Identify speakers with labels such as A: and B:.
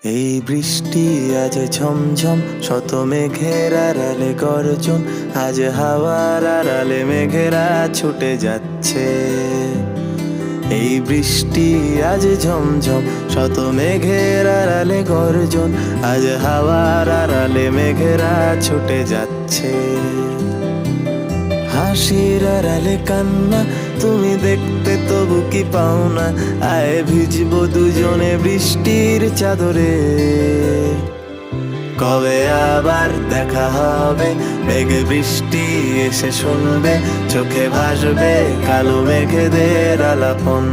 A: এই বৃষ্টি আজ ঝমঝম, শত মেঘের আড়ালে গর্জন। আজ হাওয়ার আড়ালে মেঘেরা ছুটে যাচ্ছে। এই বৃষ্টি আজ ঝমঝম, শত মেঘের আড়ালে গর্জন। আজ হাওয়ার আড়ালে মেঘেরা ছুটে যাচ্ছে। হাসির আড়ালে কান্না তুমি দেখতে তবু কি পাও না? আয় ভিজবো দুজনে বৃষ্টির চাদরে। কবে আবার দেখা হবে? মেঘ বৃষ্টি এসে শুনবে, চোখে ভাসবে কালো মেঘেদের আলাপন।